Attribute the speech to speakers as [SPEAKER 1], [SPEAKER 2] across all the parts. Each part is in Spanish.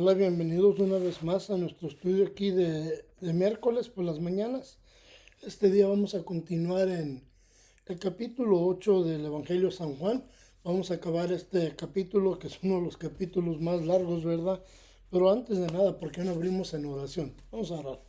[SPEAKER 1] Hola, bienvenidos una vez más a nuestro estudio aquí de miércoles por las mañanas. Este día vamos a continuar en el capítulo 8 del Evangelio de San Juan. Vamos a acabar este capítulo que es uno de los capítulos más largos, ¿verdad? Pero antes de nada, ¿por qué no abrimos en oración? Vamos a orar.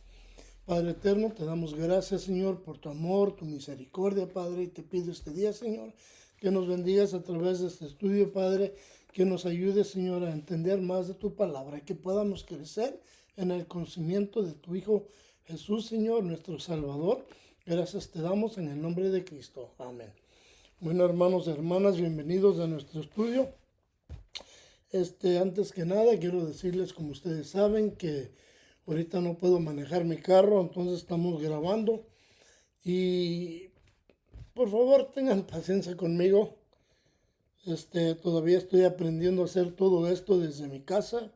[SPEAKER 1] Padre eterno, te damos gracias, Señor, por tu amor, tu misericordia, Padre, y te pido este día, Señor, que nos bendigas a través de este estudio, Padre, que nos ayudes, Señor, a entender más de tu palabra y que podamos crecer en el conocimiento de tu Hijo Jesús, Señor, nuestro Salvador. Gracias te damos en el nombre de Cristo. Amén. Bueno, hermanos y hermanas, bienvenidos a nuestro estudio. Antes que nada, quiero decirles, como ustedes saben, que ahorita no puedo manejar mi carro, entonces estamos grabando. Y por favor, tengan paciencia conmigo. Todavía estoy aprendiendo a hacer todo esto desde mi casa.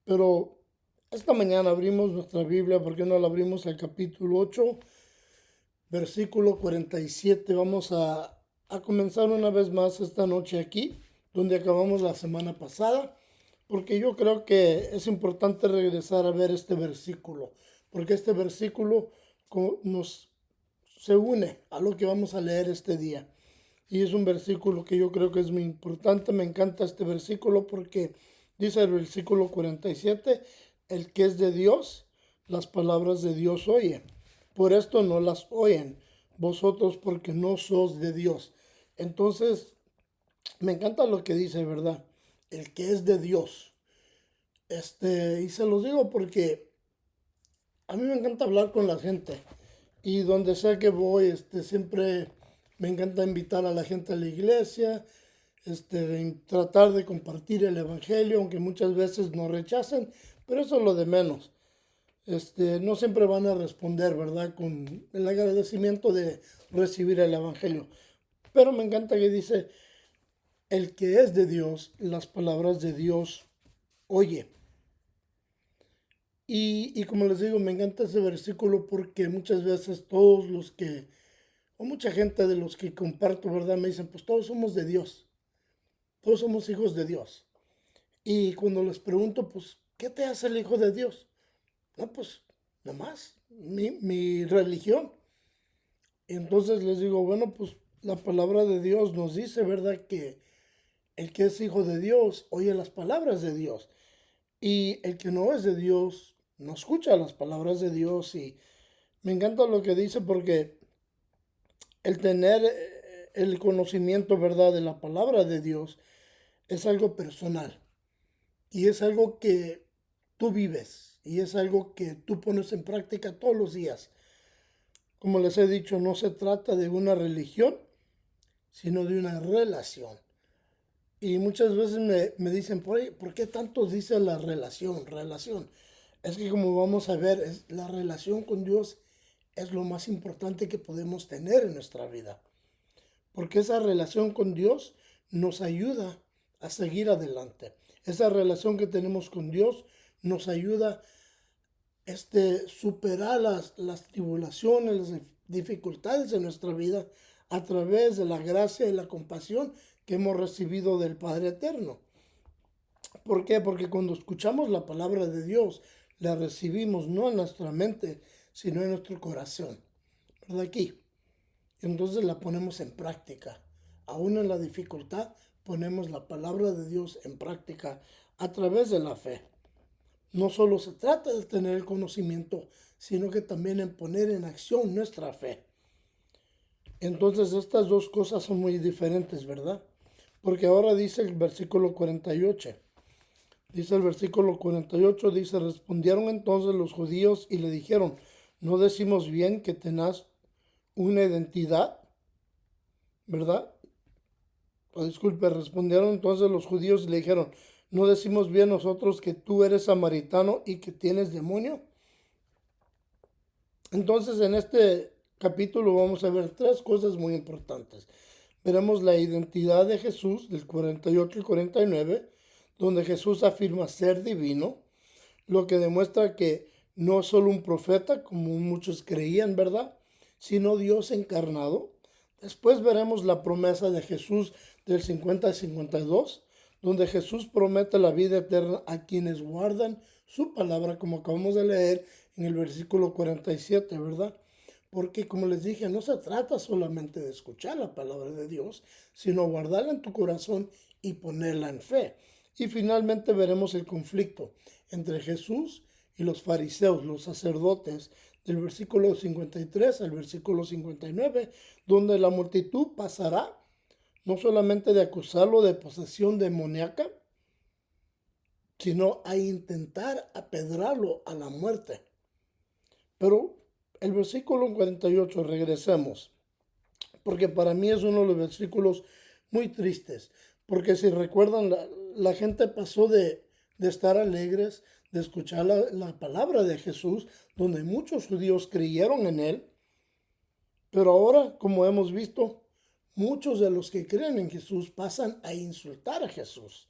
[SPEAKER 1] Pero esta mañana abrimos nuestra Biblia, ¿por qué no la abrimos al capítulo 8, versículo 47? Vamos a comenzar una vez más esta noche aquí, donde acabamos la semana pasada, porque yo creo que es importante regresar a ver este versículo, porque este versículo nos se une a lo que vamos a leer este día. Y es un versículo que yo creo que es muy importante. Me encanta este versículo porque dice el versículo 47, el que es de Dios, las palabras de Dios oye. Por esto no las oyen vosotros porque no sos de Dios. Entonces, me encanta lo que dice, ¿verdad? El que es de Dios. Y se los digo porque a mí me encanta hablar con la gente. Y donde sea que voy, siempre me encanta invitar a la gente a la iglesia, tratar de compartir el evangelio, aunque muchas veces nos rechacen, pero eso es lo de menos. No siempre van a responder, ¿verdad? Con el agradecimiento de recibir el evangelio. Pero me encanta que dice, el que es de Dios, las palabras de Dios oye. Y como les digo, me encanta ese versículo porque muchas veces todos los que o mucha gente de los que comparto, ¿verdad? Me dicen, pues todos somos de Dios, todos somos hijos de Dios. Y cuando les pregunto, pues, ¿qué te hace el hijo de Dios? No, pues, nada más, mi religión. Y entonces les digo, bueno, pues la palabra de Dios nos dice, ¿verdad? Que el que es hijo de Dios oye las palabras de Dios. Y el que no es de Dios no escucha las palabras de Dios. Y me encanta lo que dice porque el tener el conocimiento, ¿verdad?, de la palabra de Dios es algo personal y es algo que tú vives y es algo que tú pones en práctica todos los días. Como les he dicho, no se trata de una religión, sino de una relación. Y muchas veces me dicen, ¿por qué tanto dice la relación? Relación. Es que como vamos a ver, la relación con Dios es lo más importante que podemos tener en nuestra vida. Porque esa relación con Dios nos ayuda a seguir adelante. Esa relación que tenemos con Dios nos ayuda superar las tribulaciones, las dificultades de nuestra vida a través de la gracia y la compasión que hemos recibido del Padre Eterno. ¿Por qué? Porque cuando escuchamos la palabra de Dios, la recibimos no en nuestra mente, sino en nuestro corazón. ¿Verdad? Aquí. Entonces la ponemos en práctica. Aún en la dificultad, ponemos la palabra de Dios en práctica a través de la fe. No solo se trata de tener el conocimiento, sino que también en poner en acción nuestra fe. Entonces estas dos cosas son muy diferentes, ¿verdad? Porque ahora dice el versículo 48. Dice el versículo 48, dice, respondieron entonces los judíos y le dijeron, ¿no decimos bien que tenás una identidad? ¿Verdad? O disculpe, respondieron entonces los judíos y le dijeron, ¿no decimos bien nosotros que tú eres samaritano y que tienes demonio? Entonces en este capítulo vamos a ver tres cosas muy importantes. Veremos la identidad de Jesús del 48 y 49, donde Jesús afirma ser divino, lo que demuestra que no es solo un profeta, como muchos creían, ¿verdad? Sino Dios encarnado. Después veremos la promesa de Jesús del 50 al 52, donde Jesús promete la vida eterna a quienes guardan su palabra, como acabamos de leer en el versículo 47, ¿verdad? Porque como les dije, no se trata solamente de escuchar la palabra de Dios, sino guardarla en tu corazón y ponerla en fe. Y finalmente veremos el conflicto entre Jesús y los fariseos, los sacerdotes, del versículo 53 al versículo 59, donde la multitud pasará no solamente de acusarlo de posesión demoníaca, sino a intentar apedrarlo a la muerte. Pero el versículo 48, regresemos, porque para mí es uno de los versículos muy tristes, porque si recuerdan, la gente pasó de estar alegres, de escuchar la palabra de Jesús, donde muchos judíos creyeron en él, pero ahora, como hemos visto, muchos de los que creen en Jesús pasan a insultar a Jesús,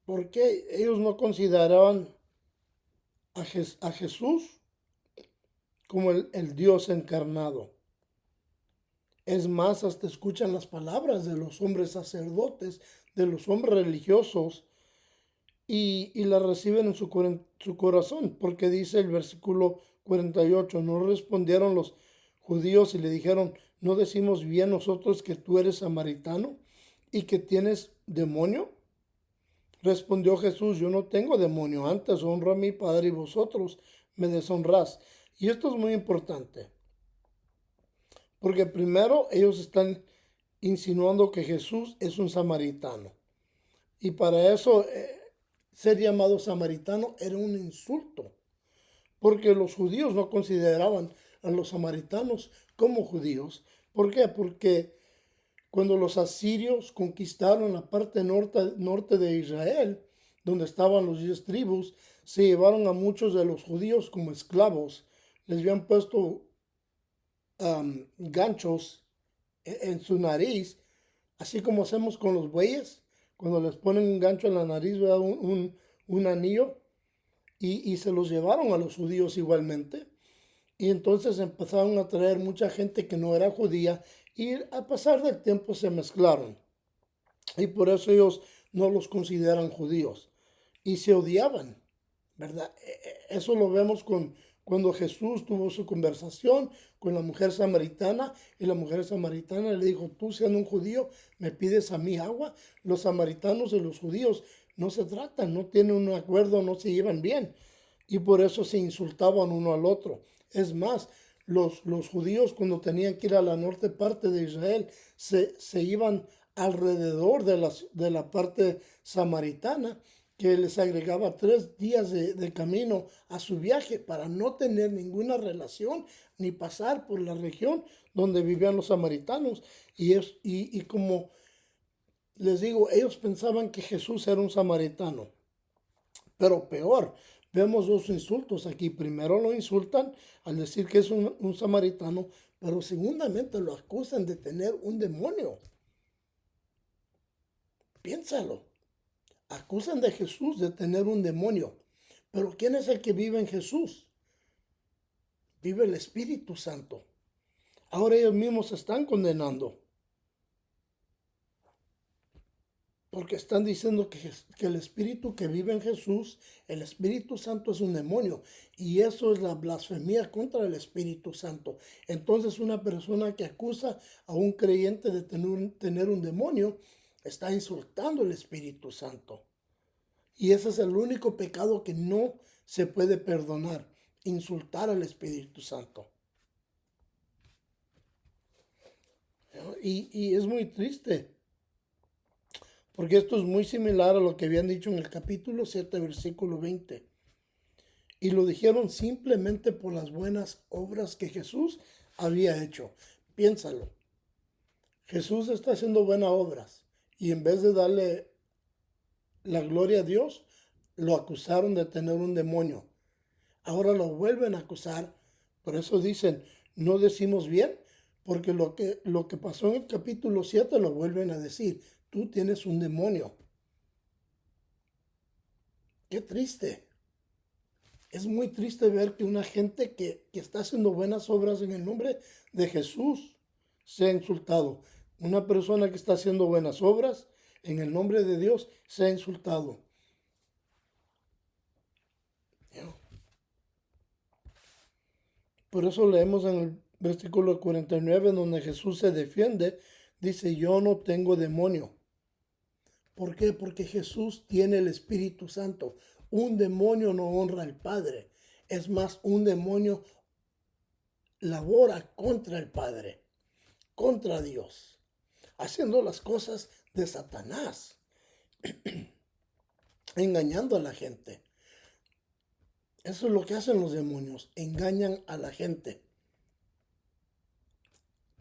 [SPEAKER 1] porque ellos no consideraban a Jesús como el Dios encarnado. Es más, hasta escuchan las palabras de los hombres sacerdotes, de los hombres religiosos, y las reciben en su corazón, porque dice el versículo 48, no respondieron los judíos y le dijeron, ¿no decimos bien nosotros que tú eres samaritano y que tienes demonio? Respondió Jesús, yo no tengo demonio, antes honro a mi Padre y vosotros me deshonrás. Y esto es muy importante, porque primero ellos están insinuando que Jesús es un samaritano. Y para eso ser llamado samaritano era un insulto, porque los judíos no consideraban a los samaritanos como judíos. ¿Por qué? Porque cuando los asirios conquistaron la parte norte de Israel, donde estaban los 10 tribus, se llevaron a muchos de los judíos como esclavos. Les habían puesto ganchos en su nariz, así como hacemos con los bueyes, cuando les ponen un gancho en la nariz, un anillo, y se los llevaron a los judíos igualmente. Y entonces empezaron a traer mucha gente que no era judía y a pasar del tiempo se mezclaron. Y por eso ellos no los consideran judíos. Y se odiaban, ¿verdad? Eso lo vemos cuando Jesús tuvo su conversación con la mujer samaritana y la mujer samaritana le dijo, tú siendo un judío, me pides a mí agua. Los samaritanos y los judíos no se tratan, no tienen un acuerdo, no se llevan bien. Y por eso se insultaban uno al otro. Es más, los judíos cuando tenían que ir a la norte parte de Israel, se iban alrededor de la parte samaritana, que les agregaba 3 días de camino a su viaje para no tener ninguna relación ni pasar por la región donde vivían los samaritanos. Y como les digo, ellos pensaban que Jesús era un samaritano. Pero peor, vemos dos insultos aquí. Primero lo insultan al decir que es un samaritano, pero segundamente lo acusan de tener un demonio. Piénsalo. Acusan de Jesús de tener un demonio. Pero ¿quién es el que vive en Jesús? Vive el Espíritu Santo. Ahora ellos mismos se están condenando. Porque están diciendo que el Espíritu que vive en Jesús, el Espíritu Santo es un demonio. Y eso es la blasfemia contra el Espíritu Santo. Entonces una persona que acusa a un creyente de tener un demonio, está insultando al Espíritu Santo. Y ese es el único pecado que no se puede perdonar, insultar al Espíritu Santo. Y es muy triste, porque esto es muy similar a lo que habían dicho en el capítulo 7, versículo 20. Y lo dijeron simplemente por las buenas obras que Jesús había hecho. Piénsalo. Jesús está haciendo buenas obras y en vez de darle la gloria a Dios, lo acusaron de tener un demonio. Ahora lo vuelven a acusar. Por eso dicen, no decimos bien, porque lo que pasó en el capítulo 7 lo vuelven a decir. Tú tienes un demonio. Qué triste. Es muy triste ver que una gente que está haciendo buenas obras en el nombre de Jesús sea insultado. Una persona que está haciendo buenas obras en el nombre de Dios, sea insultado. Por eso leemos en el versículo 49, donde Jesús se defiende, dice, yo no tengo demonio. ¿Por qué? Porque Jesús tiene el Espíritu Santo. Un demonio no honra al Padre. Es más, un demonio labora contra el Padre, contra Dios, haciendo las cosas de Satanás, engañando a la gente. Eso es lo que hacen los demonios, engañan a la gente.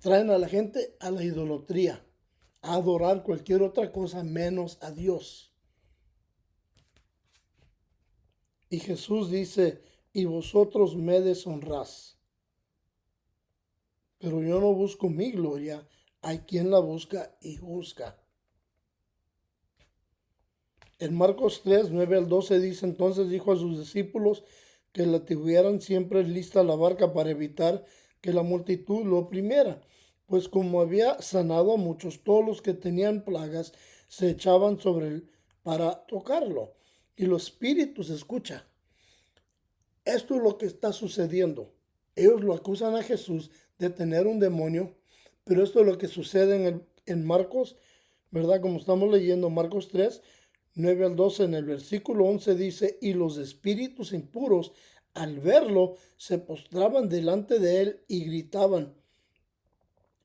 [SPEAKER 1] Traen a la gente a la idolatría, a adorar cualquier otra cosa menos a Dios. Y Jesús dice, y vosotros me deshonrás. Pero yo no busco mi gloria, hay quien la busca y juzga. En Marcos 3, 9 al 12 dice, entonces dijo a sus discípulos que la tuvieran siempre lista la barca para evitar que la multitud lo oprimiera. Pues como había sanado a muchos, todos los que tenían plagas se echaban sobre él para tocarlo. Y los espíritus, escucha, esto es lo que está sucediendo. Ellos lo acusan a Jesús de tener un demonio, pero esto es lo que sucede en Marcos, ¿verdad? Como estamos leyendo Marcos 3, 9 al 12, en el versículo 11 dice, y los espíritus impuros al verlo se postraban delante de él y gritaban,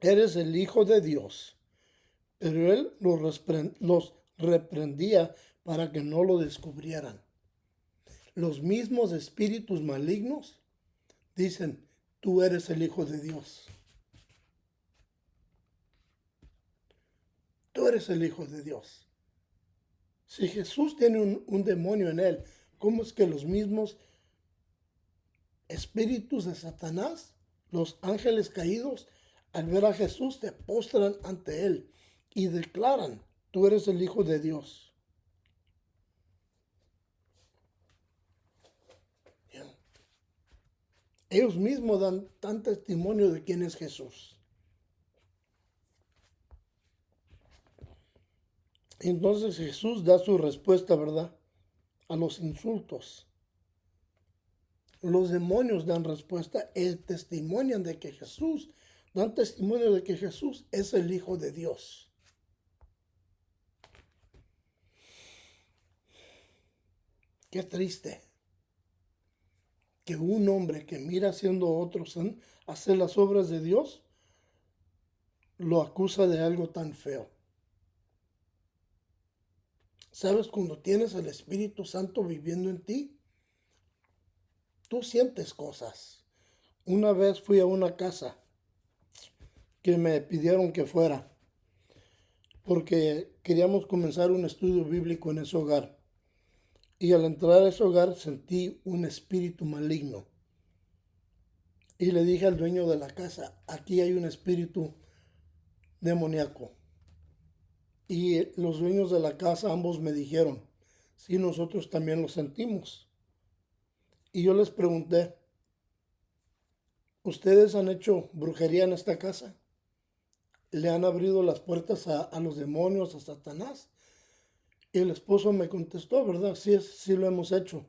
[SPEAKER 1] eres el Hijo de Dios. Pero él los reprendía para que no lo descubrieran. Los mismos espíritus malignos dicen, tú eres el Hijo de Dios. Tú eres el Hijo de Dios. Si Jesús tiene un demonio en él, ¿cómo es que los mismos espíritus de Satanás, los ángeles caídos, al ver a Jesús se postran ante él y declaran, tú eres el Hijo de Dios? Ellos mismos dan testimonio de quién es Jesús. Entonces Jesús da su respuesta, ¿verdad? A los insultos. Los demonios dan respuesta, dan testimonio de que Jesús es el Hijo de Dios. Qué triste que un hombre que mira haciendo a otros hacer las obras de Dios, lo acusa de algo tan feo. ¿Sabes? Cuando tienes el Espíritu Santo viviendo en ti, tú sientes cosas. Una vez fui a una casa que me pidieron que fuera, porque queríamos comenzar un estudio bíblico en ese hogar. Y al entrar a ese hogar sentí un espíritu maligno. Y le dije al dueño de la casa, aquí hay un espíritu demoníaco. Y los dueños de la casa ambos me dijeron, sí, nosotros también lo sentimos. Y yo les pregunté, ¿ustedes han hecho brujería en esta casa? ¿Le han abrido las puertas a los demonios, a Satanás? Y el esposo me contestó, ¿verdad? Sí, sí lo hemos hecho.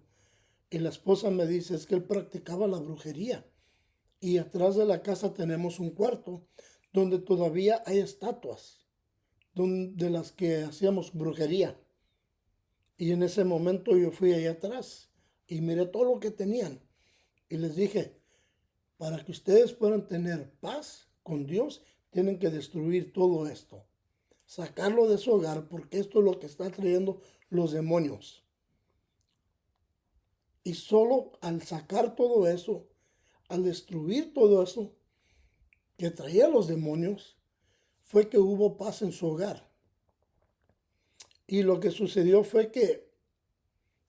[SPEAKER 1] Y la esposa me dice, es que él practicaba la brujería. Y atrás de la casa tenemos un cuarto donde todavía hay estatuas de las que hacíamos brujería. Y en ese momento yo fui allá atrás y miré todo lo que tenían. Y les dije, para que ustedes puedan tener paz con Dios, tienen que destruir todo esto. Sacarlo de su hogar, porque esto es lo que está trayendo los demonios. Y solo al sacar todo eso, al destruir todo eso que traía los demonios, fue que hubo paz en su hogar. Y lo que sucedió fue que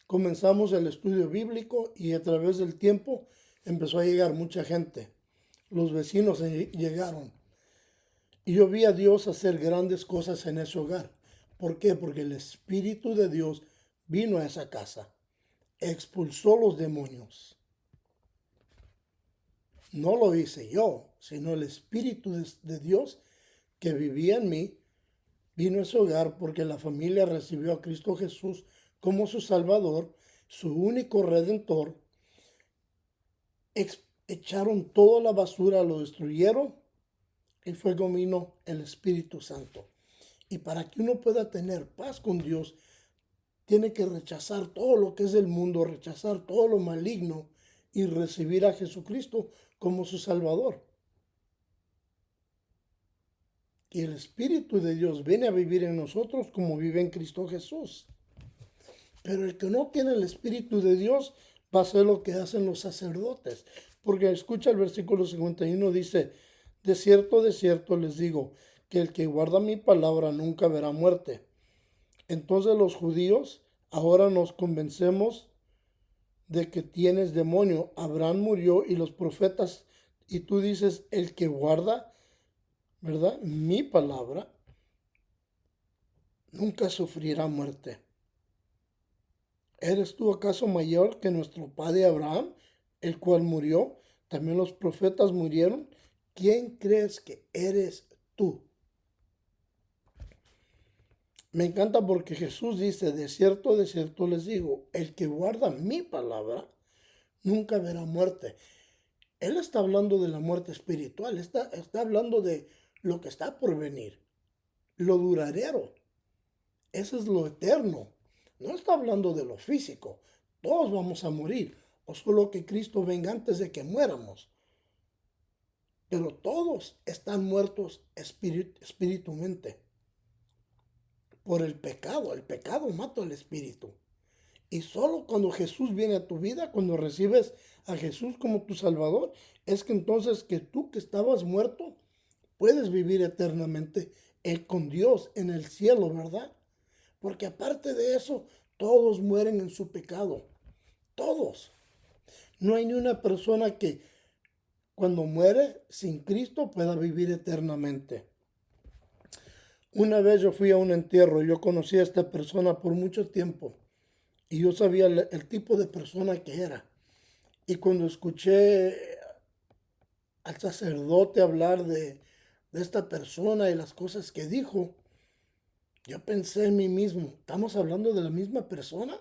[SPEAKER 1] comenzamos el estudio bíblico y a través del tiempo empezó a llegar mucha gente. Los vecinos llegaron. Y yo vi a Dios hacer grandes cosas en ese hogar. ¿Por qué? Porque el Espíritu de Dios vino a esa casa, expulsó los demonios. No lo hice yo, sino el Espíritu de Dios que vivía en mí, vino a ese hogar porque la familia recibió a Cristo Jesús como su Salvador, su único Redentor. Echaron toda la basura, lo destruyeron y fue vino el Espíritu Santo. Y para que uno pueda tener paz con Dios, tiene que rechazar todo lo que es del mundo, rechazar todo lo maligno y recibir a Jesucristo como su Salvador. Y el Espíritu de Dios viene a vivir en nosotros como vive en Cristo Jesús. Pero el que no tiene el Espíritu de Dios va a hacer lo que hacen los sacerdotes. Porque escucha el versículo 51, dice, de cierto les digo, que el que guarda mi palabra nunca verá muerte. Entonces los judíos ahora nos convencemos de que tienes demonio. Abraham murió y los profetas, y tú dices, el que guarda, ¿verdad? Mi palabra, nunca sufrirá muerte. ¿Eres tú acaso mayor que nuestro padre Abraham, el cual murió? También los profetas murieron. ¿Quién crees que eres tú? Me encanta porque Jesús dice, de cierto les digo, el que guarda mi palabra nunca verá muerte. Él está hablando de la muerte espiritual, está hablando de lo que está por venir, lo duradero. Eso es lo eterno. No está hablando de lo físico. Todos vamos a morir, o solo que Cristo venga antes de que muéramos. Pero todos están muertos espiritualmente por el pecado. El pecado mata al espíritu. Y solo cuando Jesús viene a tu vida, cuando recibes a Jesús como tu Salvador, es que entonces que tú que estabas muerto, puedes vivir eternamente con Dios en el cielo, ¿verdad? Porque aparte de eso, todos mueren en su pecado. Todos. No hay ni una persona que cuando muere sin Cristo pueda vivir eternamente. Una vez yo fui a un entierro, yo conocí a esta persona por mucho tiempo y yo sabía el tipo de persona que era. Y cuando escuché al sacerdote hablar de esta persona y las cosas que dijo, yo pensé en mí mismo, ¿estamos hablando de la misma persona?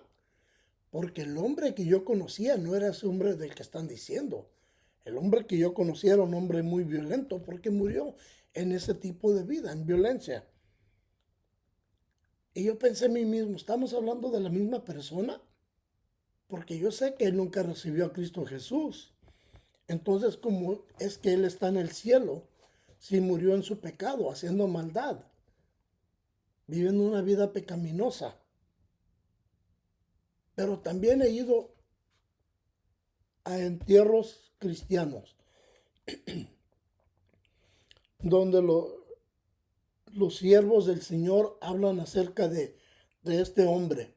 [SPEAKER 1] Porque el hombre que yo conocía no era ese hombre del que están diciendo. El hombre que yo conocía era un hombre muy violento porque murió en ese tipo de vida, en violencia. Y yo pensé en mí mismo, ¿estamos hablando de la misma persona? Porque yo sé que él nunca recibió a Cristo Jesús. Entonces, ¿cómo es que él está en el cielo si murió en su pecado, haciendo maldad, viviendo una vida pecaminosa? Pero también he ido a entierros cristianos donde los siervos del Señor hablan acerca de este hombre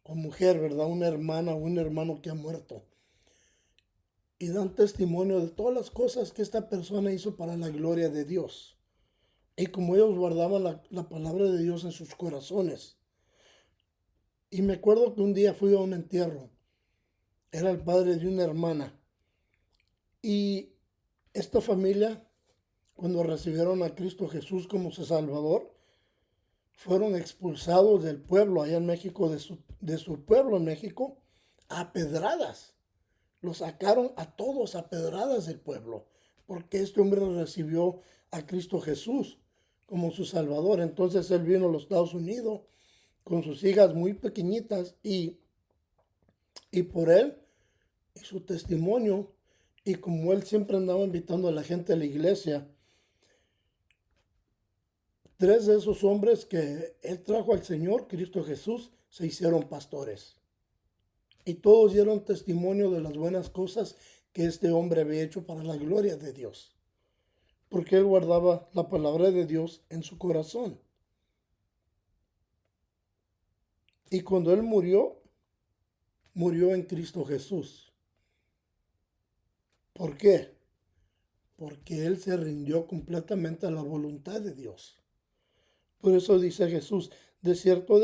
[SPEAKER 1] o mujer, ¿verdad? Una hermana o un hermano que ha muerto. Y dan testimonio de todas las cosas que esta persona hizo para la gloria de Dios. Y como ellos guardaban la palabra de Dios en sus corazones. Y me acuerdo que un día fui a un entierro. Era el padre de una hermana. Y esta familia, cuando recibieron a Cristo Jesús como su Salvador, fueron expulsados del pueblo allá en México, de su pueblo en México, a pedradas. Los sacaron a todos a pedradas del pueblo, porque este hombre recibió a Cristo Jesús como su Salvador. Entonces él vino a los Estados Unidos con sus hijas muy pequeñitas y por él y su testimonio, y como él siempre andaba invitando a la gente a la iglesia, tres de esos hombres que él trajo al Señor, Cristo Jesús, se hicieron pastores. Y todos dieron testimonio de las buenas cosas que este hombre había hecho para la gloria de Dios. Porque él guardaba la palabra de Dios en su corazón. Y cuando él murió, murió en Cristo Jesús. ¿Por qué? Porque él se rindió completamente a la voluntad de Dios. Por eso dice Jesús, de cierto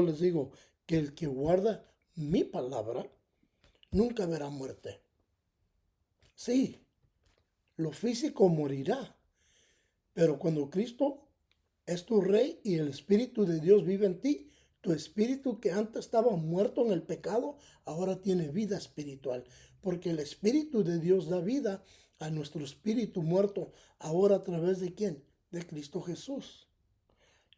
[SPEAKER 1] les digo, que el que guarda mi palabra nunca verá muerte. Sí, lo físico morirá, pero cuando Cristo es tu rey y el Espíritu de Dios vive en ti. Tu espíritu que antes estaba muerto en el pecado, ahora tiene vida espiritual. Porque el Espíritu de Dios da vida a nuestro espíritu muerto. Ahora a través de ¿quién? De Cristo Jesús.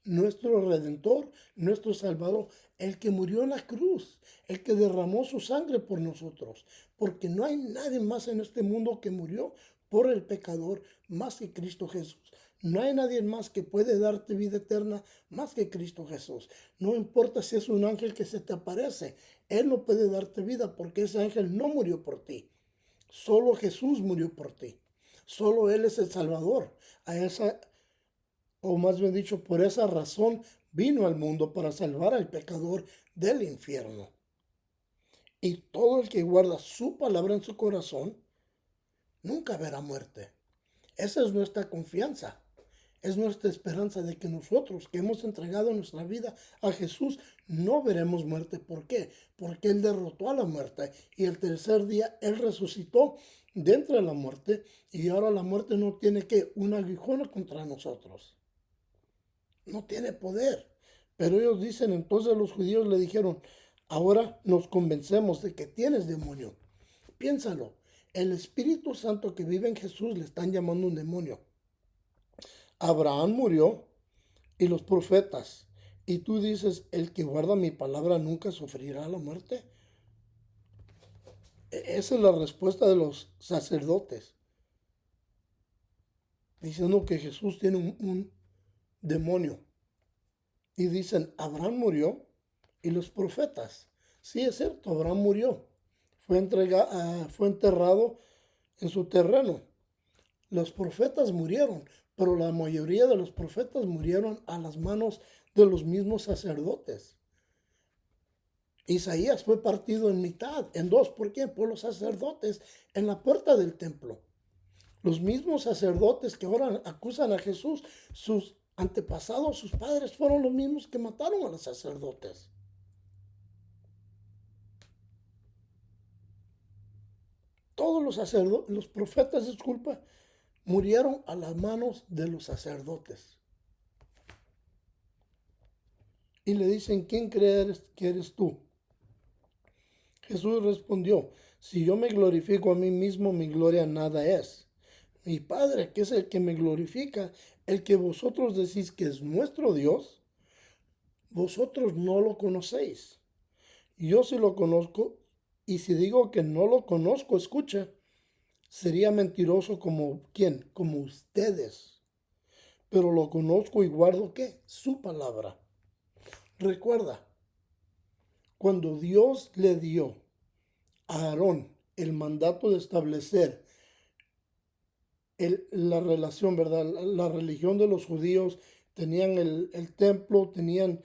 [SPEAKER 1] Nuestro Redentor, nuestro Salvador, el que murió en la cruz, el que derramó su sangre por nosotros. Porque no hay nadie más en este mundo que murió por el pecador más que Cristo Jesús. No hay nadie más que puede darte vida eterna más que Cristo Jesús. No importa si es un ángel que se te aparece, Él no puede darte vida porque ese ángel no murió por ti. Solo Jesús murió por ti. Solo Él es el Salvador. A esa, o más bien dicho, por esa razón vino al mundo para salvar al pecador del infierno. Y todo el que guarda su palabra en su corazón nunca verá muerte. Esa es nuestra confianza. Es nuestra esperanza de que nosotros que hemos entregado nuestra vida a Jesús no veremos muerte. ¿Por qué? Porque Él derrotó a la muerte y el tercer día Él resucitó de entre la muerte y ahora la muerte no tiene que un aguijón contra nosotros. No tiene poder. Pero ellos dicen, entonces los judíos le dijeron, ahora nos convencemos de que tienes demonio. Piénsalo, el Espíritu Santo que vive en Jesús le están llamando un demonio. Abraham murió y los profetas. Y tú dices, el que guarda mi palabra nunca sufrirá la muerte. Esa es la respuesta de los sacerdotes, diciendo que Jesús tiene un demonio. Y dicen, Abraham murió y los profetas. Sí, es cierto, Abraham murió. Fue enterrado en su terreno. Los profetas murieron, pero la mayoría de los profetas murieron a las manos de los mismos sacerdotes. Isaías fue partido en mitad, en dos. ¿Por qué? Por los sacerdotes en la puerta del templo. Los mismos sacerdotes que ahora acusan a Jesús, sus antepasados, sus padres, fueron los mismos que mataron a los sacerdotes. Todos los profetas, disculpa, murieron a las manos de los sacerdotes. Y le dicen, ¿quién crees que eres tú? Jesús respondió, si yo me glorifico a mí mismo, mi gloria nada es. Mi Padre, que es el que me glorifica, el que vosotros decís que es nuestro Dios, vosotros no lo conocéis. Yo sí lo conozco, y si digo que no lo conozco, escucha, sería mentiroso como ¿quién? Como ustedes. Pero lo conozco y guardo ¿qué? Su palabra. Recuerda, cuando Dios le dio a Aarón el mandato de establecer la relación, ¿verdad? La religión de los judíos, tenían el templo, tenían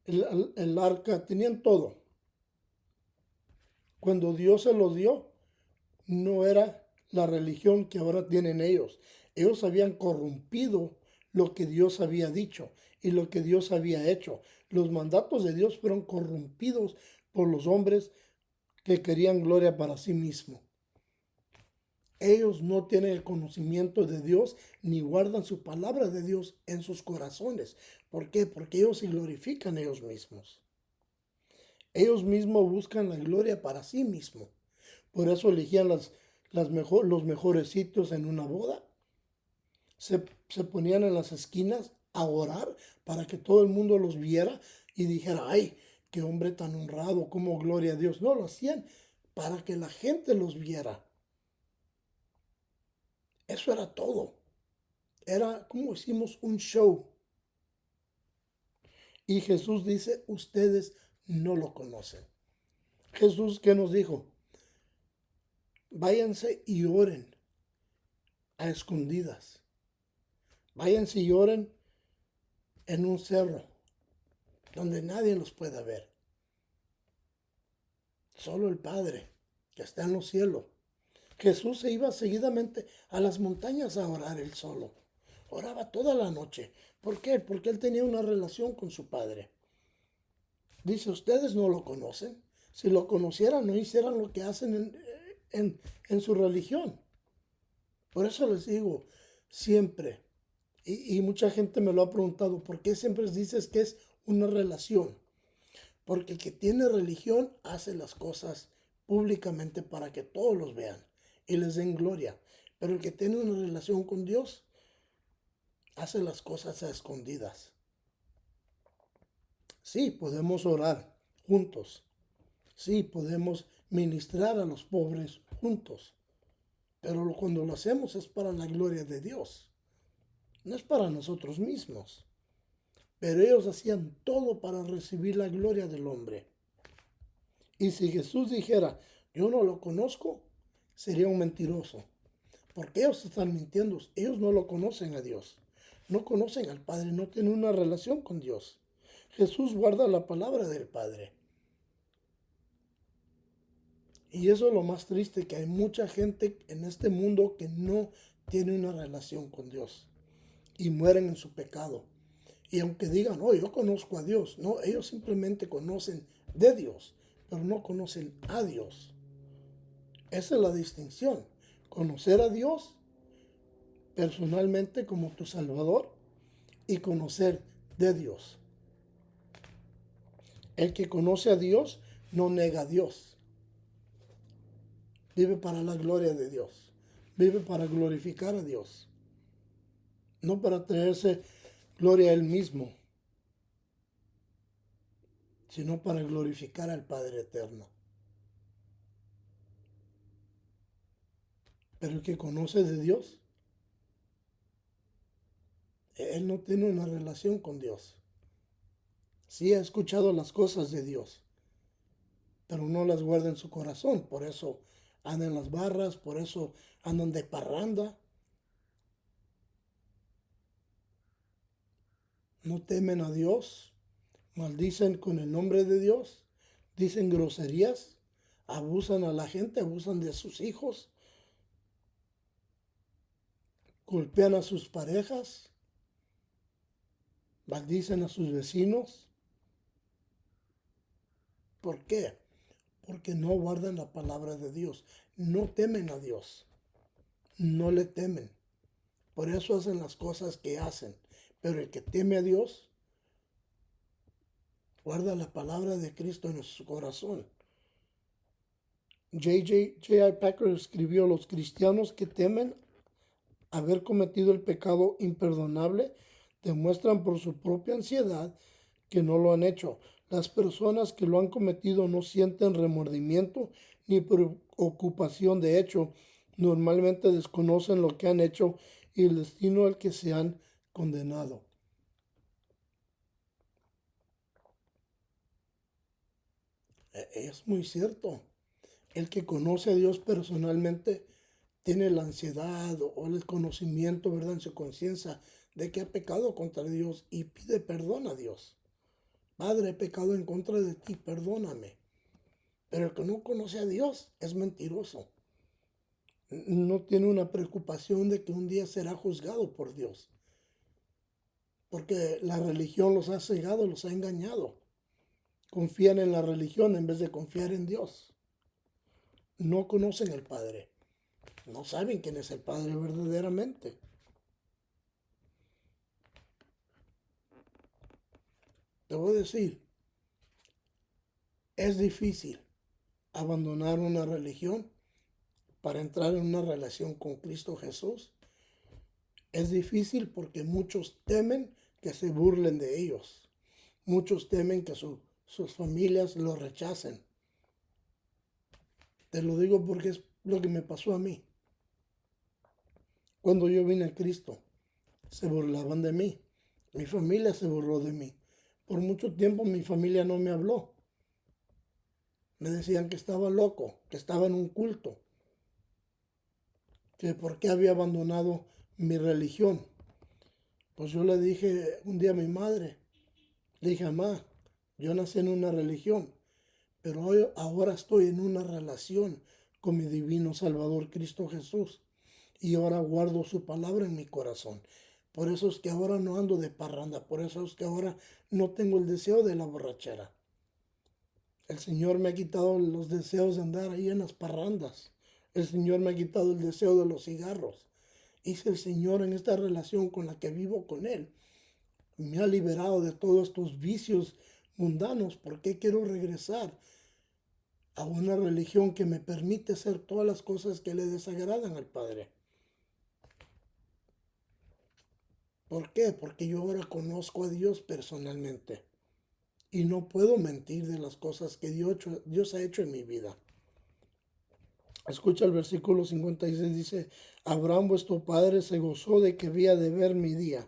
[SPEAKER 1] el arca, tenían todo. Cuando Dios se lo dio, no era la religión que ahora tienen ellos. Ellos habían corrompido lo que Dios había dicho y lo que Dios había hecho. Los mandatos de Dios fueron corrompidos por los hombres que querían gloria para sí mismos. Ellos no tienen el conocimiento de Dios ni guardan su palabra de Dios en sus corazones. ¿Por qué? Porque ellos se glorifican ellos mismos. Ellos mismos buscan la gloria para sí mismos. Por eso elegían los mejores sitios en una boda. Se ponían en las esquinas a orar para que todo el mundo los viera y dijera, ay, qué hombre tan honrado, como gloria a Dios. No, lo hacían para que la gente los viera. Eso era todo. Era, como decimos, un show. Y Jesús dice, ustedes no lo conocen. Jesús, ¿qué nos dijo? Váyanse y oren a escondidas. Váyanse y oren en un cerro donde nadie los pueda ver. Solo el Padre que está en los cielos. Jesús se iba seguidamente a las montañas a orar él solo. Oraba toda la noche. ¿Por qué? Porque él tenía una relación con su Padre. Dice, ustedes no lo conocen. Si lo conocieran, no hicieran lo que hacen en su religión. Por eso les digo, siempre Y mucha gente me lo ha preguntado, ¿por qué siempre dices que es una relación? Porque el que tiene religión hace las cosas públicamente para que todos los vean y les den gloria. Pero el que tiene una relación con Dios hace las cosas a escondidas. Sí, podemos orar juntos. Sí, podemos ministrar a los pobres juntos. Pero cuando lo hacemos es para la gloria de Dios. No es para nosotros mismos. Pero ellos hacían todo para recibir la gloria del hombre. Y si Jesús dijera, yo no lo conozco, sería un mentiroso. Porque ellos están mintiendo. Ellos no lo conocen a Dios. No conocen al Padre, no tienen una relación con Dios. Jesús guarda la palabra del Padre. Y eso es lo más triste, que hay mucha gente en este mundo que no tiene una relación con Dios y mueren en su pecado. Y aunque digan, oh, yo conozco a Dios, no, ellos simplemente conocen de Dios, pero no conocen a Dios. Esa es la distinción. Conocer a Dios personalmente como tu Salvador y conocer de Dios. El que conoce a Dios no nega a Dios. Vive para la gloria de Dios. Vive para glorificar a Dios. No para traerse gloria a Él mismo, sino para glorificar al Padre Eterno. Pero el que conoce de Dios, él no tiene una relación con Dios. Sí ha escuchado las cosas de Dios, pero no las guarda en su corazón. Por eso andan en las barras, por eso andan de parranda. No temen a Dios, maldicen con el nombre de Dios, dicen groserías, abusan a la gente, abusan de sus hijos, golpean a sus parejas, maldicen a sus vecinos. ¿Por qué? Porque no guardan la palabra de Dios, no temen a Dios, no le temen. Por eso hacen las cosas que hacen. Pero el que teme a Dios, guarda la palabra de Cristo en su corazón. J.I. Packer escribió, los cristianos que temen haber cometido el pecado imperdonable demuestran por su propia ansiedad que no lo han hecho. Las personas que lo han cometido no sienten remordimiento ni preocupación. De hecho, normalmente desconocen lo que han hecho y el destino al que se han condenado. Es muy cierto. El que conoce a Dios personalmente tiene la ansiedad o el conocimiento, ¿verdad?, en su conciencia de que ha pecado contra Dios y pide perdón a Dios. Padre, he pecado en contra de ti, perdóname. Pero el que no conoce a Dios es mentiroso. No tiene una preocupación de que un día será juzgado por Dios. Porque la religión los ha cegado, los ha engañado. Confían en la religión en vez de confiar en Dios. No conocen al Padre. No saben quién es el Padre verdaderamente. Te voy a decir, es difícil abandonar una religión para entrar en una relación con Cristo Jesús. Es difícil porque muchos temen que se burlen de ellos. Muchos temen que sus familias lo rechacen. Te lo digo porque es lo que me pasó a mí. Cuando yo vine a Cristo, se burlaban de mí. Mi familia se burló de mí. Por mucho tiempo mi familia no me habló. Me decían que estaba loco, que estaba en un culto, que por qué había abandonado mi religión. Pues yo le dije un día a mi madre, le dije, mamá, yo nací en una religión, pero hoy, ahora estoy en una relación con mi divino Salvador Cristo Jesús y ahora guardo su palabra en mi corazón. Por eso es que ahora no ando de parranda, por eso es que ahora no tengo el deseo de la borrachera. El Señor me ha quitado los deseos de andar ahí en las parrandas. El Señor me ha quitado el deseo de los cigarros. Y si el Señor en esta relación con la que vivo con Él me ha liberado de todos estos vicios mundanos, ¿por qué quiero regresar a una religión que me permite hacer todas las cosas que le desagradan al Padre? ¿Por qué? Porque yo ahora conozco a Dios personalmente y no puedo mentir de las cosas que Dios ha hecho en mi vida. Escucha el versículo 56, dice, Abraham vuestro padre se gozó de que había de ver mi día.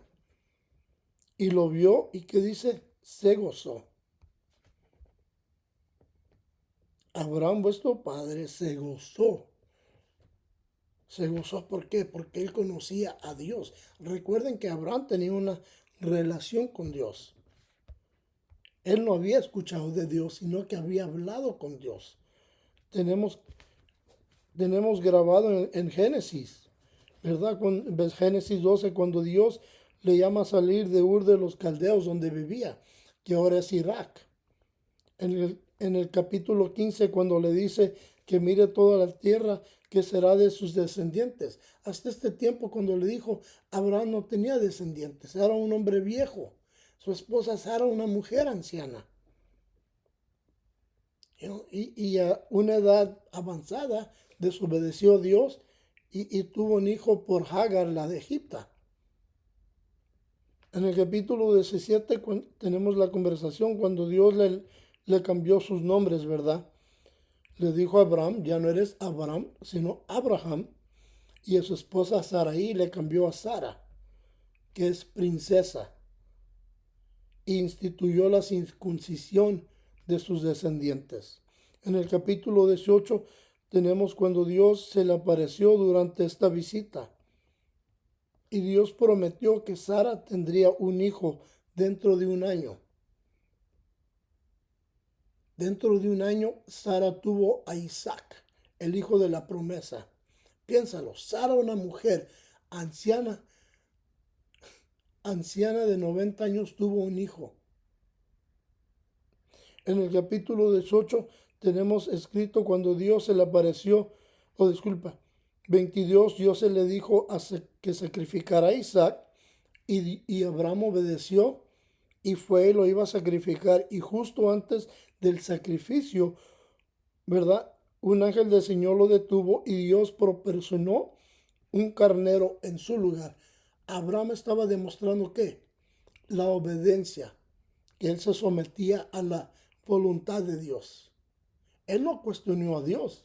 [SPEAKER 1] Y lo vio y ¿qué dice? Se gozó. Abraham vuestro padre se gozó. Se gozó, ¿por qué? Porque él conocía a Dios. Recuerden que Abraham tenía una relación con Dios. Él no había escuchado de Dios, sino que había hablado con Dios. Tenemos, tenemos grabado en Génesis, ¿verdad? Con Génesis 12, cuando Dios le llama a salir de Ur de los Caldeos, donde vivía, que ahora es Irak. En el capítulo 15, cuando le dice que mire toda la tierra, que será de sus descendientes. Hasta este tiempo, cuando le dijo, Abraham no tenía descendientes, era un hombre viejo. Su esposa Sara, una mujer anciana. Y a una edad avanzada desobedeció a Dios y tuvo un hijo por Hagar, la de Egipto. En el capítulo 17 tenemos la conversación cuando Dios le cambió sus nombres, ¿verdad? Le dijo a Abraham, ya no eres Abraham, sino Abraham. Y a su esposa Sarai le cambió a Sara, que es princesa. E instituyó la circuncisión de sus descendientes. En el capítulo 18 tenemos cuando Dios se le apareció durante esta visita. Y Dios prometió que Sara tendría un hijo dentro de un año. Dentro de un año, Sara tuvo a Isaac, el hijo de la promesa. Piénsalo, Sara, una mujer anciana, anciana de 90 años, tuvo un hijo. En el capítulo 18 tenemos escrito cuando Dios se le apareció, 22, Dios se le dijo que sacrificara a Isaac y Abraham obedeció y fue y lo iba a sacrificar y justo antes del sacrificio, ¿verdad? Un ángel del Señor lo detuvo y Dios proporcionó un carnero en su lugar. Abraham estaba demostrando ¿qué? La obediencia, que él se sometía a la voluntad de Dios. Él no cuestionó a Dios.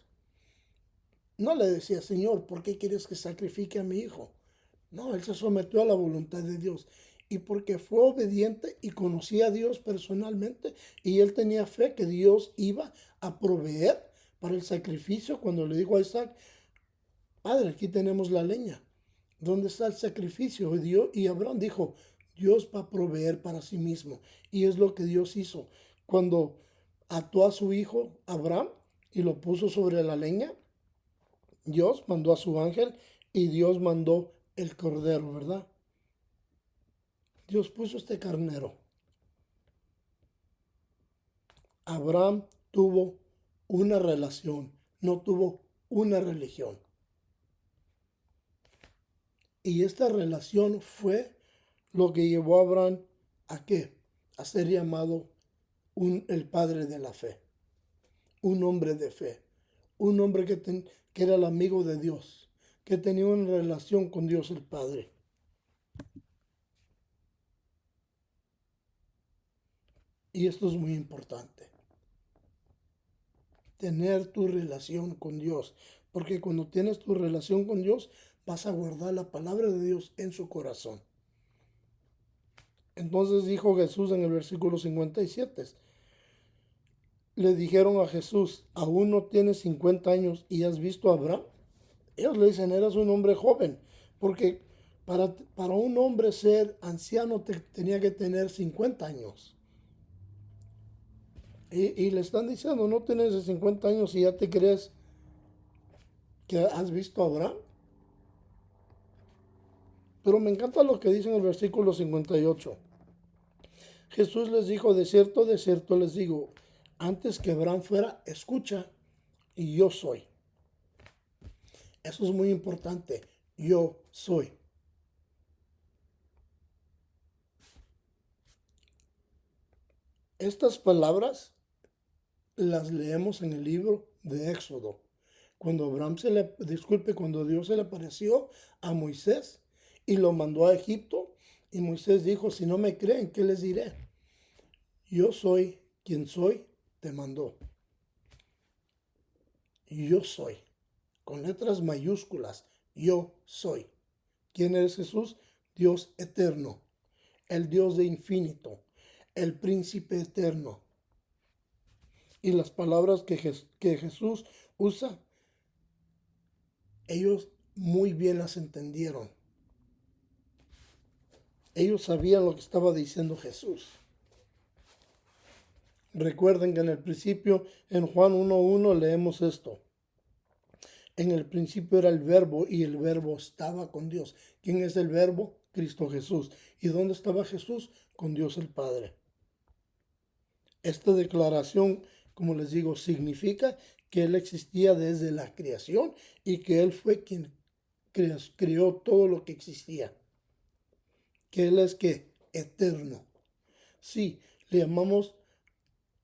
[SPEAKER 1] No le decía, Señor, ¿por qué quieres que sacrifique a mi hijo? No, él se sometió a la voluntad de Dios. Y porque fue obediente y conocía a Dios personalmente, y él tenía fe que Dios iba a proveer para el sacrificio, cuando le dijo a Isaac, Padre, aquí tenemos la leña. ¿Dónde está el sacrificio? Y Abraham dijo, Dios va a proveer para sí mismo. Y es lo que Dios hizo. Cuando ató a su hijo Abraham y lo puso sobre la leña, Dios mandó a su ángel y Dios mandó el cordero, ¿verdad? Dios puso este carnero. Abraham tuvo una relación, no tuvo una religión. Y esta relación fue lo que llevó a Abraham a qué? A ser llamado el padre de la fe, un hombre de fe, un hombre que era el amigo de Dios, que tenía una relación con Dios el Padre. Y esto es muy importante, tener tu relación con Dios, porque cuando tienes tu relación con Dios, vas a guardar la palabra de Dios en su corazón. Entonces dijo Jesús en el versículo 57, le dijeron a Jesús, ¿aún no tienes 50 años y has visto a Abraham? Ellos le dicen, eras un hombre joven, porque para un hombre ser anciano tenía que tener 50 años. Y le están diciendo, no tienes 50 años y ya te crees que has visto a Abraham. Pero me encanta lo que dice en el versículo 58. Jesús les dijo, de cierto les digo, antes que Abraham fuera, escucha, y yo soy. Eso es muy importante. yo soy. Estas palabras las leemos en el libro de Éxodo. Cuando Dios se le apareció a Moisés y lo mandó a Egipto, y Moisés dijo, si no me creen, ¿qué les diré? Yo soy quien soy, te mandó. Yo soy, con letras mayúsculas, yo soy. ¿Quién es Jesús? Dios eterno, el Dios de infinito, el príncipe eterno. Y las palabras que Jesús usa, ellos muy bien las entendieron. Ellos sabían lo que estaba diciendo Jesús. Recuerden que en el principio, en Juan 1:1 leemos esto. En el principio era el verbo y el verbo estaba con Dios. ¿Quién es el verbo? Cristo Jesús. ¿Y dónde estaba Jesús? Con Dios el Padre. Esta declaración, como les digo, significa que Él existía desde la creación y que Él fue quien creó todo lo que existía. Que Él es que eterno. Sí, le llamamos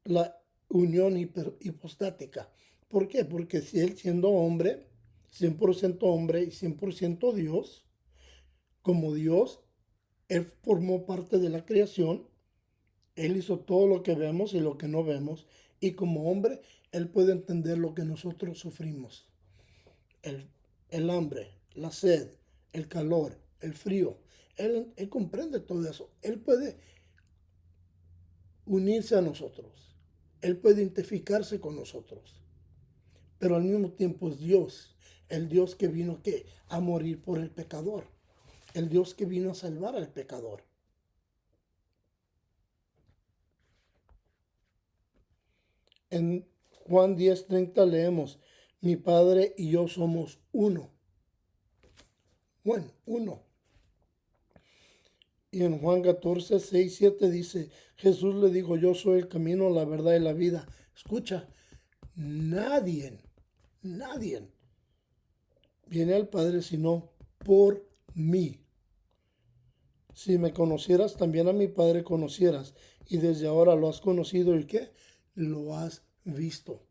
[SPEAKER 1] la unión hipostática. ¿Por qué? Porque si Él siendo hombre, 100% hombre y 100% Dios, como Dios, Él formó parte de la creación. Él hizo todo lo que vemos y lo que no vemos. Y como hombre, Él puede entender lo que nosotros sufrimos. El, el hambre, la sed, el calor, el frío. Él comprende todo eso. Él puede unirse a nosotros. Él puede identificarse con nosotros. Pero al mismo tiempo es Dios. El Dios que vino ¿qué? A morir por el pecador. El Dios que vino a salvar al pecador. En Juan 10:30 leemos, mi Padre y yo somos uno. Bueno, uno. Y en Juan 14:6-7 dice, Jesús le dijo, yo soy el camino, la verdad y la vida. Escucha, nadie viene al Padre sino por mí. Si me conocieras, también a mi Padre conocieras. Y desde ahora lo has conocido y ¿qué? Lo has visto.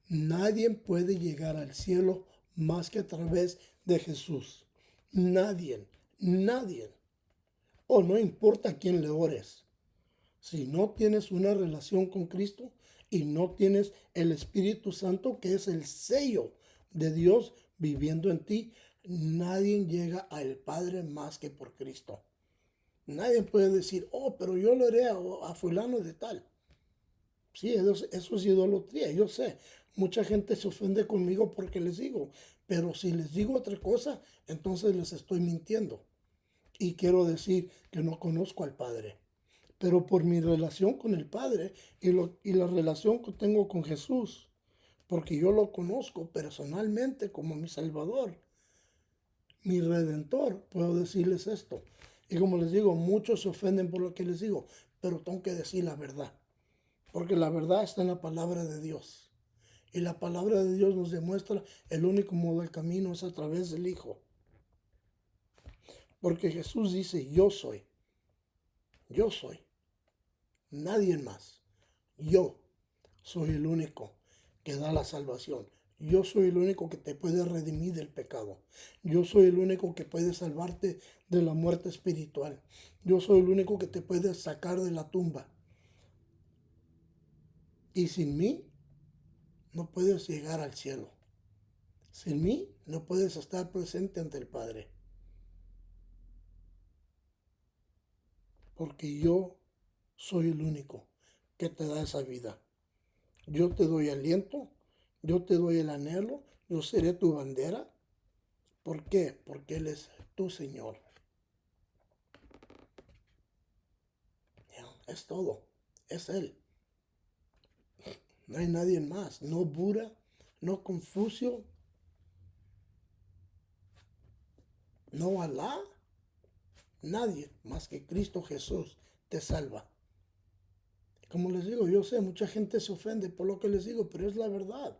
[SPEAKER 1] Nadie puede llegar al cielo más que a través de Jesús. Nadie. O no importa a quién le ores. Si no tienes una relación con Cristo y no tienes el Espíritu Santo, que es el sello de Dios viviendo en ti, nadie llega al Padre más que por Cristo. Nadie puede decir, oh, pero yo lo haré a fulano de tal. Sí, eso es idolatría, yo sé. Mucha gente se ofende conmigo porque les digo, pero si les digo otra cosa, entonces les estoy mintiendo. Y quiero decir que no conozco al Padre. Pero por mi relación con el Padre y la relación que tengo con Jesús, porque yo lo conozco personalmente como mi Salvador, mi Redentor, puedo decirles esto. Y como les digo, muchos se ofenden por lo que les digo, pero tengo que decir la verdad. Porque la verdad está en la palabra de Dios. Y la palabra de Dios nos demuestra el único modo del camino es a través del Hijo. Porque Jesús dice, yo soy, nadie más. Yo soy el único que da la salvación. Yo soy el único que te puede redimir del pecado. Yo soy el único que puede salvarte de la muerte espiritual. Yo soy el único que te puede sacar de la tumba. Y sin mí no puedes llegar al cielo. Sin mí no puedes estar presente ante el Padre. Porque yo soy el único que te da esa vida. Yo te doy aliento, yo te doy el anhelo, yo seré tu bandera. ¿Por qué? Porque Él es tu Señor. Ya, es todo, es Él. No hay nadie más, no Buda, no Confucio, no Alá, nadie más que Cristo Jesús te salva. Como les digo, yo sé, mucha gente se ofende por lo que les digo, pero es la verdad.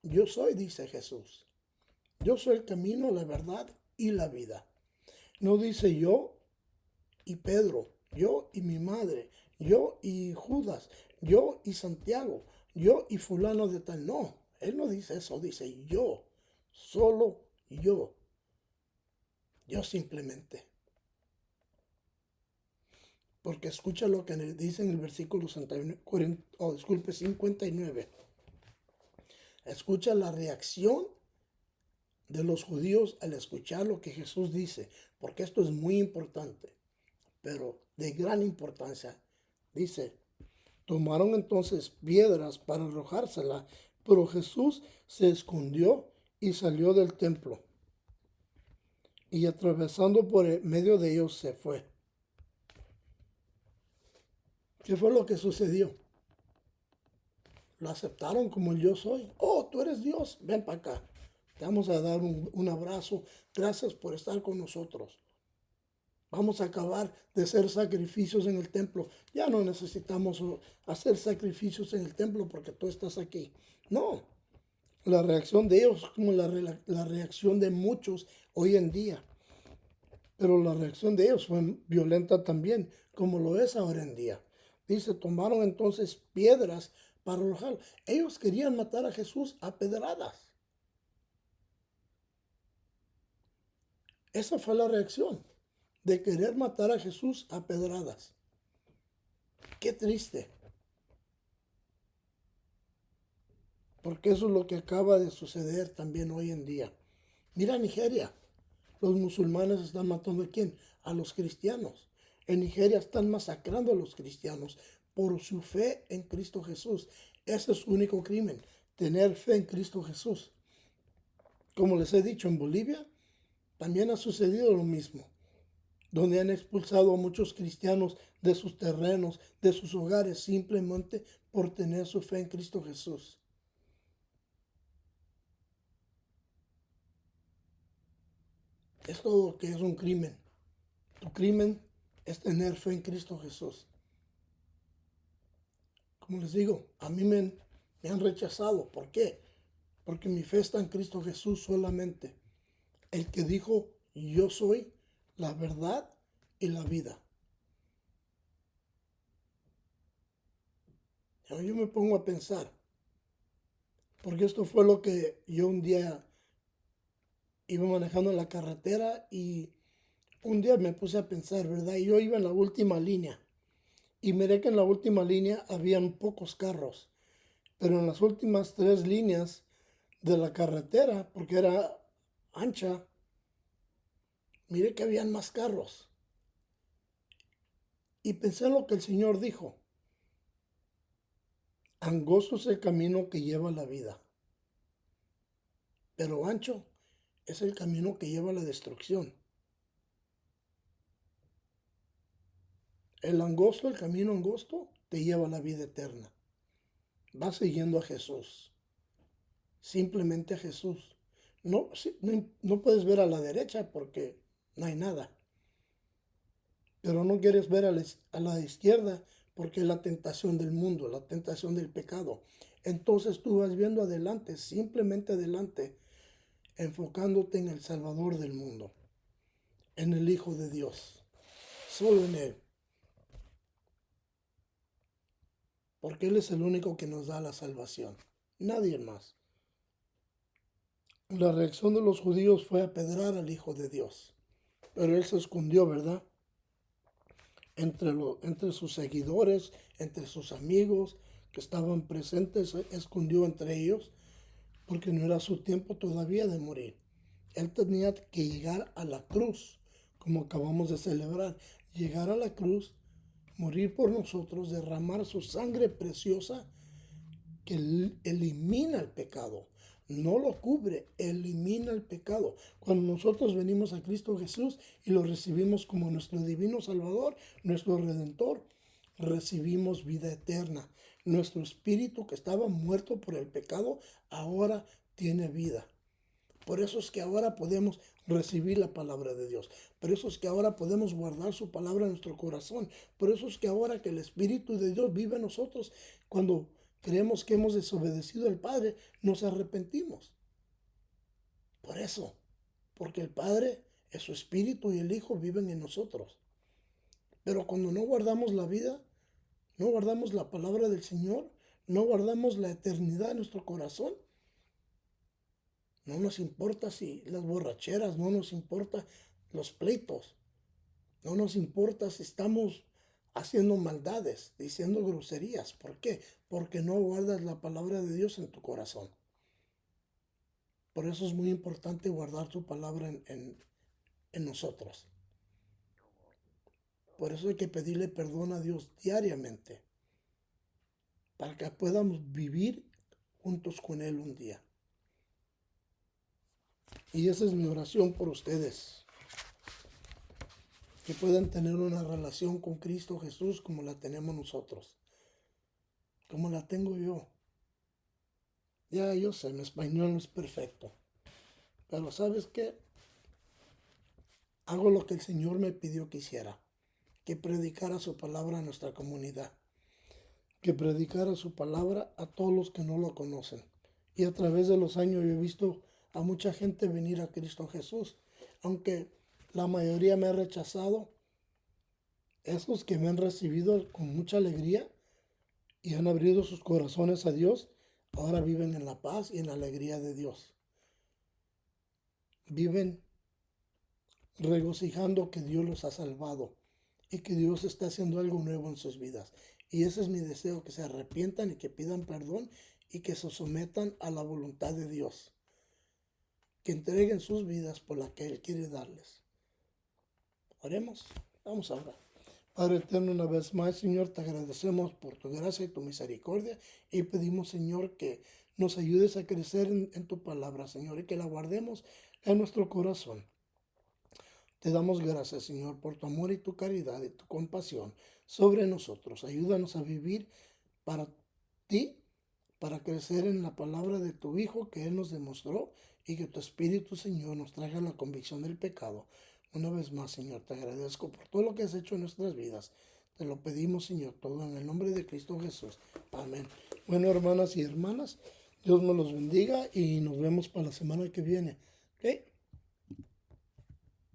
[SPEAKER 1] Yo soy, dice Jesús. Yo soy el camino, la verdad y la vida. No dice yo y Pedro, yo y mi madre, yo y Judas, yo y Santiago, yo y fulano de tal. No, él no dice eso, dice yo, solo yo. Yo simplemente. Porque escucha lo que dice en el versículo 59. Escucha la reacción de los judíos al escuchar lo que Jesús dice, porque esto es muy importante, pero de gran importancia. Dice, tomaron entonces piedras para arrojársela, pero Jesús se escondió y salió del templo, y atravesando por el medio de ellos se fue. ¿Qué fue lo que sucedió? Lo aceptaron como el yo soy. Oh, tú eres Dios, ven para acá. Te vamos a dar un abrazo. Gracias por estar con nosotros. Vamos a acabar de hacer sacrificios en el templo. Ya no necesitamos hacer sacrificios en el templo porque tú estás aquí. No, la reacción de ellos es como la reacción de muchos hoy en día. Pero la reacción de ellos fue violenta también, como lo es ahora en día. Dice, tomaron entonces piedras para arrojar. Ellos querían matar a Jesús a pedradas. Esa fue la reacción de querer matar a Jesús a pedradas. Qué triste. Porque eso es lo que acaba de suceder también hoy en día. Mira Nigeria. Los musulmanes están matando a quién? A los cristianos. En Nigeria están masacrando a los cristianos por su fe en Cristo Jesús. Ese es su único crimen, tener fe en Cristo Jesús. Como les he dicho, en Bolivia también ha sucedido lo mismo, donde han expulsado a muchos cristianos de sus terrenos, de sus hogares, simplemente por tener su fe en Cristo Jesús. Es todo lo que es un crimen. Tu crimen es tener fe en Cristo Jesús. Como les digo, a mí me han rechazado. ¿Por qué? Porque mi fe está en Cristo Jesús solamente. El que dijo, yo soy la verdad y la vida. Yo me pongo a pensar, porque esto fue lo que yo un día iba manejando en la carretera y un día me puse a pensar, ¿verdad? Y yo iba en la última línea y miré que en la última línea habían pocos carros, pero en las últimas 3 líneas de la carretera, porque era ancha, miré que habían más carros. Y pensé en lo que el Señor dijo. Angosto es el camino que lleva a la vida, pero ancho es el camino que lleva a la destrucción. El camino angosto, te lleva a la vida eterna. Vas siguiendo a Jesús, simplemente a Jesús. No, no puedes ver a la derecha porque no hay nada, pero no quieres ver a la izquierda porque es la tentación del mundo, la tentación del pecado. Entonces tú vas viendo adelante, simplemente adelante, enfocándote en el Salvador del mundo, en el Hijo de Dios, solo en Él, porque Él es el único que nos da la salvación, nadie más. La reacción de los judíos fue apedrear al Hijo de Dios, pero Él se escondió, ¿verdad? Entre sus seguidores, entre sus amigos que estaban presentes, se escondió entre ellos, porque no era su tiempo todavía de morir. Él tenía que llegar a la cruz, como acabamos de celebrar, llegar a la cruz, morir por nosotros, derramar su sangre preciosa que elimina el pecado. No lo cubre, elimina el pecado. Cuando nosotros venimos a Cristo Jesús y lo recibimos como nuestro divino Salvador, nuestro Redentor, recibimos vida eterna. Nuestro espíritu que estaba muerto por el pecado, ahora tiene vida. Por eso es que ahora podemos recibir la palabra de Dios. Por eso es que ahora podemos guardar su palabra en nuestro corazón. Por eso es que ahora que el Espíritu de Dios vive en nosotros, cuando creemos que hemos desobedecido al Padre, nos arrepentimos. Por eso, porque el Padre es su Espíritu y el Hijo viven en nosotros. Pero cuando no guardamos la vida, no guardamos la palabra del Señor, no guardamos la eternidad en nuestro corazón, no nos importa si las borracheras, no nos importa los pleitos, no nos importa si estamos haciendo maldades, diciendo groserías. ¿Por qué? Porque no guardas la palabra de Dios en tu corazón. Por eso es muy importante guardar su palabra en nosotros. Por eso hay que pedirle perdón a Dios diariamente, para que podamos vivir juntos con Él un día. Y esa es mi oración por ustedes, que puedan tener una relación con Cristo Jesús como la tenemos nosotros, como la tengo yo. Ya yo sé, mi español no es perfecto, pero ¿sabes qué? Hago lo que el Señor me pidió que hiciera, que predicara su palabra a nuestra comunidad, que predicara su palabra a todos los que no lo conocen. Y a través de los años yo he visto a mucha gente venir a Cristo Jesús, aunque la mayoría me ha rechazado. Esos que me han recibido con mucha alegría y han abrido sus corazones a Dios, ahora viven en la paz y en la alegría de Dios. Viven regocijando que Dios los ha salvado y que Dios está haciendo algo nuevo en sus vidas. Y ese es mi deseo, que se arrepientan y que pidan perdón y que se sometan a la voluntad de Dios, que entreguen sus vidas por la que Él quiere darles. Oremos, vamos a orar. Padre eterno, una vez más, Señor, te agradecemos por tu gracia y tu misericordia y pedimos, Señor, que nos ayudes a crecer en tu palabra, Señor, y que la guardemos en nuestro corazón. Te damos gracias, Señor, por tu amor y tu caridad y tu compasión sobre nosotros. Ayúdanos a vivir para ti, para crecer en la palabra de tu Hijo que Él nos demostró, y que tu Espíritu, Señor, nos traiga la convicción del pecado. Una vez más, Señor, te agradezco por todo lo que has hecho en nuestras vidas. Te lo pedimos, Señor, todo en el nombre de Cristo Jesús. Amén. Bueno, hermanas y hermanas, Dios me los bendiga y nos vemos para la semana que viene. ¿Ok?